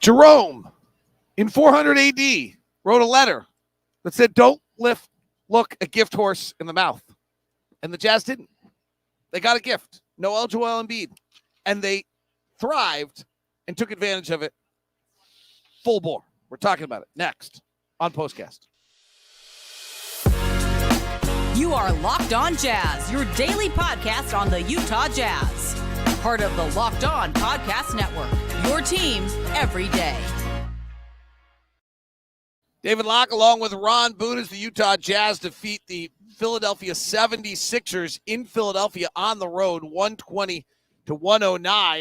Jerome, in 400 AD, wrote a letter that said, don't look a gift horse in the mouth. And the Jazz didn't. They got a gift. Noel Joel Embiid. And they thrived and took advantage of it full bore. We're talking about it next on POSTCAST. You are Locked On Jazz, your daily podcast on the Utah Jazz. Part of the Locked On Podcast Network, your team every day. David Locke, along with Ron Boone, as the Utah Jazz defeat the Philadelphia 76ers in Philadelphia on the road, 120-109.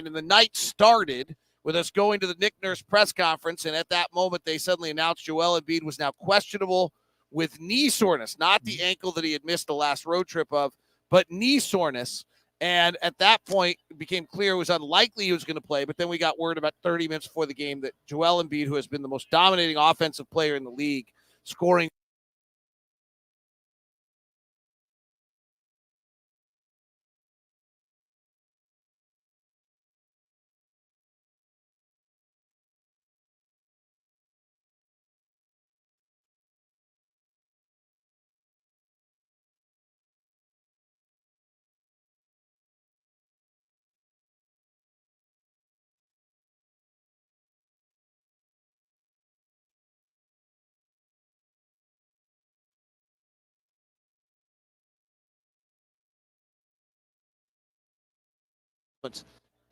And the night started with us going to the Nick Nurse press conference, and at that moment, they suddenly announced Joel Embiid was now questionable with knee soreness, not the ankle that he had missed the last road trip of, but knee soreness. And at that point, it became clear it was unlikely he was going to play. But then we got word about 30 minutes before the game that Joel Embiid, who has been the most dominating offensive player in the league, scoring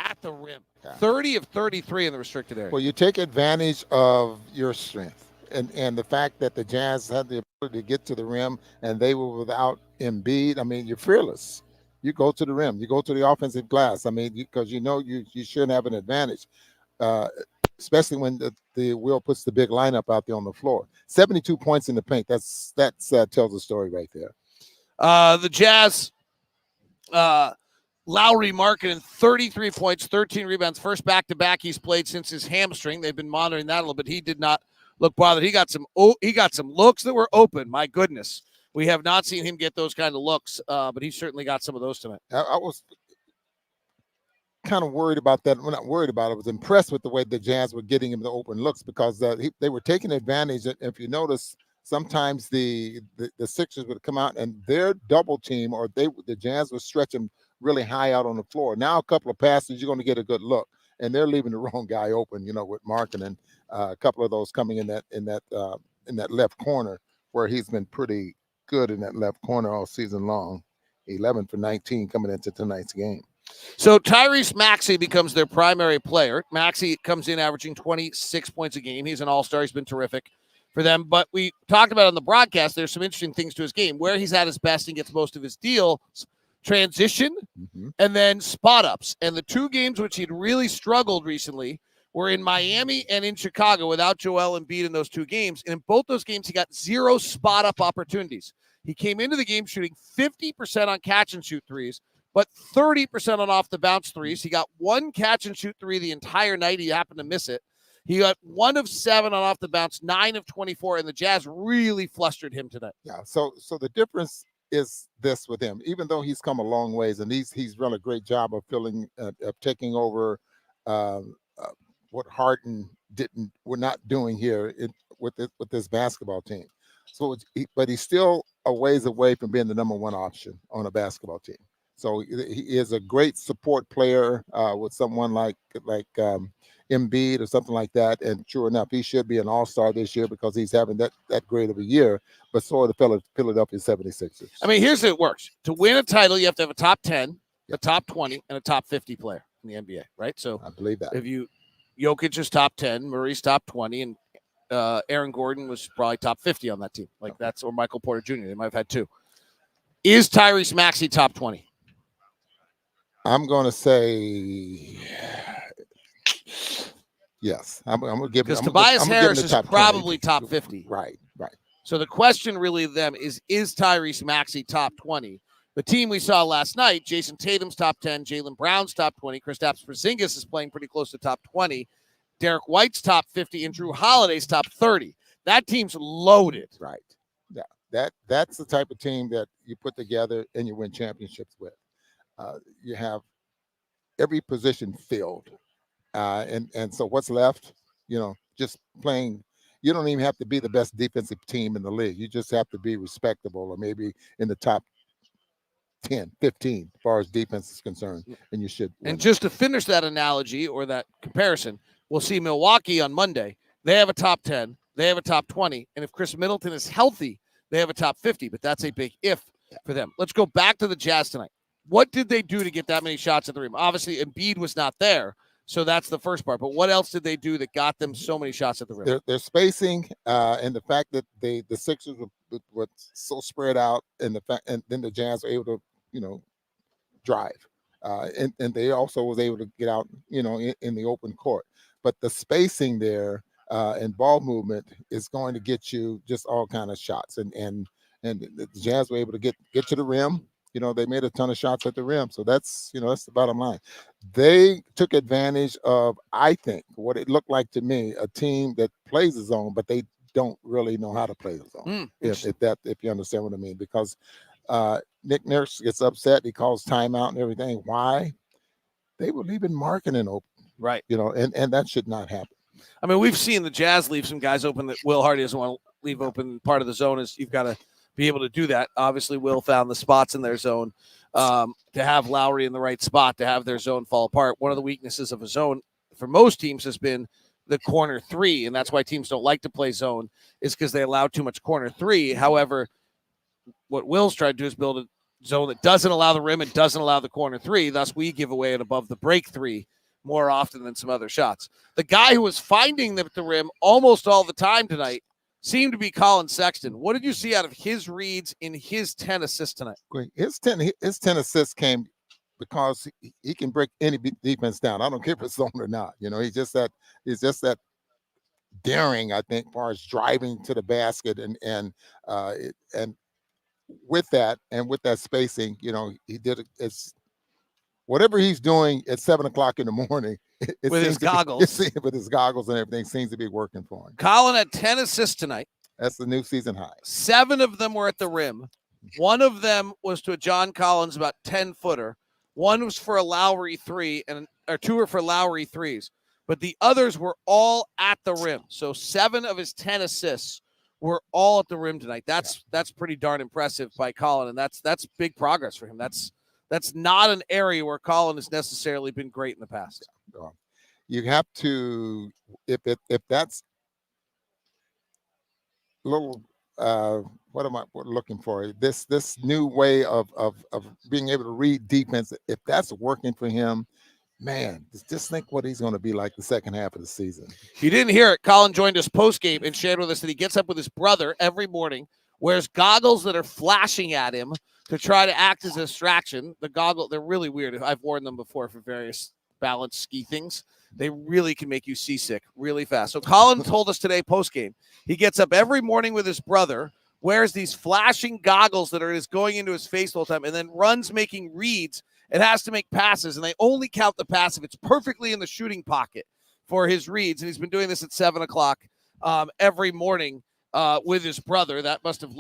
at the rim. 30 of 33 in the restricted area. Well, you take advantage of your strength. And the fact that the Jazz had the ability to get to the rim and they were without Embiid, I mean, you're fearless. You go to the rim. You go to the offensive glass. I mean, because you know you should have an advantage, especially when the Will puts the big lineup out there on the floor. 72 points in the paint. That tells the story right there. The Jazz, Lowry Markkanen, 33 points, 13 rebounds, first back-to-back he's played since his hamstring. They've been monitoring that a little bit. He did not look bothered. He got some looks that were open. My goodness. We have not seen him get those kind of looks, but he certainly got some of those tonight. I was kind of worried about that. Well, not worried about it. I was impressed with the way the Jazz were getting him the open looks because they were taking advantage. If you notice, sometimes the Sixers would come out and their double team or the Jazz would stretch them really high out on the floor. Now a couple of passes, you're going to get a good look, and they're leaving the wrong guy open. You know, with Markkanen, a couple of those coming in that left corner where he's been pretty good in that left corner all season long. 11 for 19 coming into tonight's game. So Tyrese Maxey becomes their primary player. Maxey comes in averaging 26 points a game. He's an all-star. He's been terrific for them. But we talked about on the broadcast, there's some interesting things to his game. Where he's at his best and gets most of his deals, transition, and then spot-ups. And the two games which he'd really struggled recently were in Miami and in Chicago without Joel Embiid in those two games. And in both those games, he got 0 spot-up opportunities. He came into the game shooting 50% on catch-and-shoot threes, but 30% on off-the-bounce threes. He got 1 catch-and-shoot three the entire night. He happened to miss it. He got 1 of 7 on off-the-bounce, 9 of 24, and the Jazz really flustered him tonight. Yeah, so the difference is this with him. Even though he's come a long ways, and he's done a great job of taking over what Harden we're not doing here with this basketball team. So, but he's still a ways away from being the number one option on a basketball team. So he is a great support player with someone like Embiid or something like that. And sure enough, he should be an all-star this year because he's having that great of a year. But so are the Philadelphia 76ers. I mean, here's how it works. To win a title, you have to have a top 10, a top 20, and a top 50 player in the NBA, right? So I believe that. If Jokic is top 10, Murray's top 20, and Aaron Gordon was probably top 50 on that team. Or Michael Porter Jr. They might have had 2. Is Tyrese Maxey top 20? I'm going to say yes. I'm going to give because Tobias Harris is probably 20. top 50. Right. So the question really to them is Tyrese Maxey top 20? The team we saw last night, Jason Tatum's top 10, Jaylen Brown's top 20, Kristaps Porzingis is playing pretty close to top 20, Derek White's top 50, and Drew Holiday's top 30. That team's loaded. Right. Yeah. That's the type of team that you put together and you win championships with. You have every position filled. And so what's left? just playing. You don't even have to be the best defensive team in the league. You just have to be respectable, or maybe in the top 10, 15 as far as defense is concerned, and you should win. And just to finish that analogy or that comparison, we'll see Milwaukee on Monday. They have a top 10. They have a top 20. And if Chris Middleton is healthy, they have a top 50. But that's a big if for them. Let's go back to the Jazz tonight. What did they do to get that many shots at the rim? Obviously, Embiid was not there. So that's the first part. But what else did they do that got them so many shots at the rim? Their spacing and the fact that the Sixers were so spread out, and then the Jazz were able to, drive. And they also was able to get out, in the open court. But the spacing there and ball movement is going to get you just all kind of shots. And the Jazz were able to get to the rim. They made a ton of shots at the rim. So that's the bottom line. They took advantage of, I think, what it looked like to me, a team that plays the zone, but they don't really know how to play the zone. If you understand what I mean, because Nick Nurse gets upset. He calls timeout and everything. Why? They were leaving Markkanen open. Right. And that should not happen. I mean, we've seen the Jazz leave some guys open that Will Hardy doesn't want to leave open. Part of the zone is you've got to be able to do that. Obviously, Will found the spots in their zone to have Lowry in the right spot, to have their zone fall apart. One of the weaknesses of a zone for most teams has been the corner three, and that's why teams don't like to play zone, is because they allow too much corner three. However, what Will's trying to do is build a zone that doesn't allow the rim and doesn't allow the corner three. Thus, we give away an above the break three more often than some other shots. The guy who was finding them at the rim almost all the time tonight seemed to be Colin Sexton. What did you see out of his reads in his 10 assists tonight? Great. His 10 assists came because he can break any defense down. I don't care if it's zone or not. He's just that daring, I think, as far as driving to the basket and with that spacing, he did it's whatever he's doing at 7:00 in the morning. With his goggles. With his goggles and everything seems to be working for him. Colin had 10 assists tonight. That's the new season high. 7 of them were at the rim. One of them was to a John Collins about 10-footer. One was for a Lowry three, or 2 were for Lowry threes. But the others were all at the rim. So 7 of his 10 assists were all at the rim tonight. That's pretty darn impressive by Colin, and that's big progress for him. That's not an area where Colin has necessarily been great in the past. You have to, if that's a little, what am I looking for? This new way of being able to read defense. If that's working for him, man, just think what he's going to be like the second half of the season. If you didn't hear it, Colin joined us post-game and shared with us that he gets up with his brother every morning, wears goggles that are flashing at him to try to act as a distraction. The goggles, they're really weird. I've worn them before for various balance ski things. They really can make you seasick really fast. So Colin told us today post-game, he gets up every morning with his brother, wears these flashing goggles that are just going into his face the whole time, and then runs making reads and has to make passes. And they only count the pass if it's perfectly in the shooting pocket for his reads. And he's been doing this at 7:00 every morning with his brother. That must have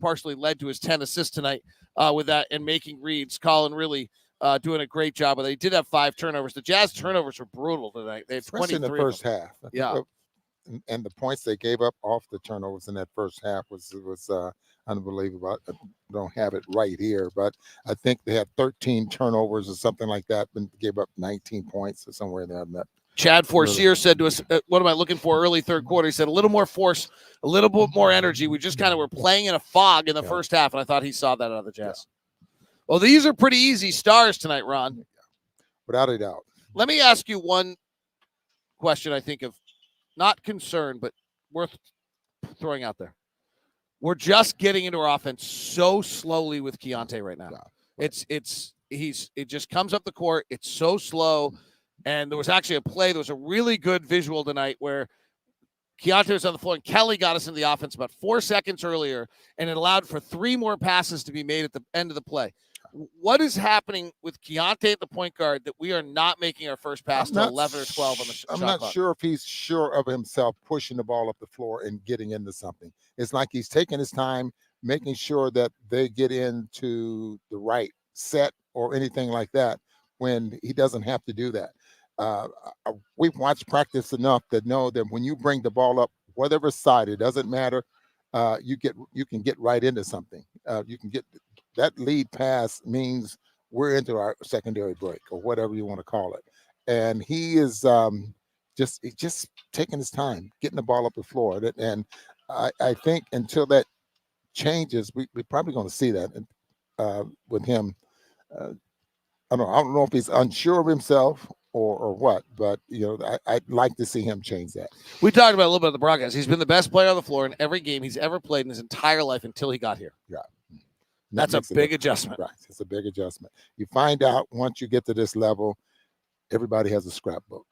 partially led to his 10 assists tonight with that and making reads. Colin really doing a great job. But they did have 5 turnovers. The Jazz turnovers were brutal tonight. They had 23 in the first half. Yeah. And the points they gave up off the turnovers in that first half was unbelievable. I don't have it right here, but I think they had 13 turnovers or something like that, and gave up 19 points or somewhere in that. Chad Forcier said to us, what am I looking for early third quarter? He said a little more force, a little bit more energy. We just kind of were playing in a fog in the first half, and I thought he saw that out of the Jazz. Yeah. Well, these are pretty easy stars tonight, Ron. Without a doubt. Let me ask you one question I think of, not concern, but worth throwing out there. We're just getting into our offense so slowly with Keontae right now. Yeah. It just comes up the court. It's so slow. And there was actually a play. There was a really good visual tonight where Keontae was on the floor and Kelly got us into the offense about 4 seconds earlier, and it allowed for 3 more passes to be made at the end of the play. What is happening with Keontae at the point guard that we are not making our first pass to 11 or 12 on the shot clock? I'm not sure if he's sure of himself pushing the ball up the floor and getting into something. It's like he's taking his time, making sure that they get into the right set or anything like that when he doesn't have to do that. we've watched practice enough to know that when you bring the ball up, whatever side, it doesn't matter. You can get right into something. You can get that lead pass means we're into our secondary break or whatever you want to call it. And he is just taking his time, getting the ball up the floor. And I think until that changes, we're probably going to see that with him. I don't know if he's unsure of himself or what, but I'd like to see him change that. We talked about a little bit of the broadcast. He's been the best player on the floor in every game he's ever played in his entire life until he got here. Yeah. That's a big adjustment. Right. It's a big adjustment. You find out once you get to this level, everybody has a scrapbook.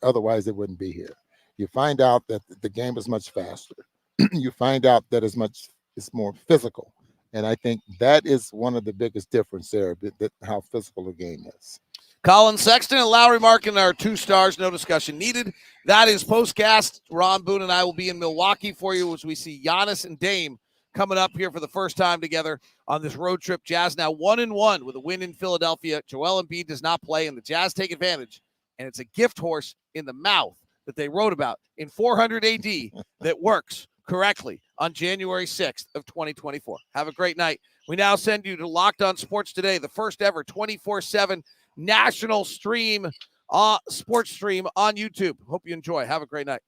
Otherwise they wouldn't be here. You find out that the game is much faster. You find out that it's more physical. And I think that is one of the biggest difference there, that how physical the game is. Colin Sexton and Lowry Markin are 2 stars, no discussion needed. That is Postcast. Ron Boone and I will be in Milwaukee for you as we see Giannis and Dame coming up here for the first time together on this road trip. Jazz now 1-1 with a win in Philadelphia. Joel Embiid does not play, and the Jazz take advantage. And it's a gift horse in the mouth that they wrote about in 400 AD that works correctly on January 6th of 2024. Have a great night. We now send you to Locked On Sports Today, the first ever 24/7 national stream, sports stream on YouTube. Hope you enjoy. Have a great night.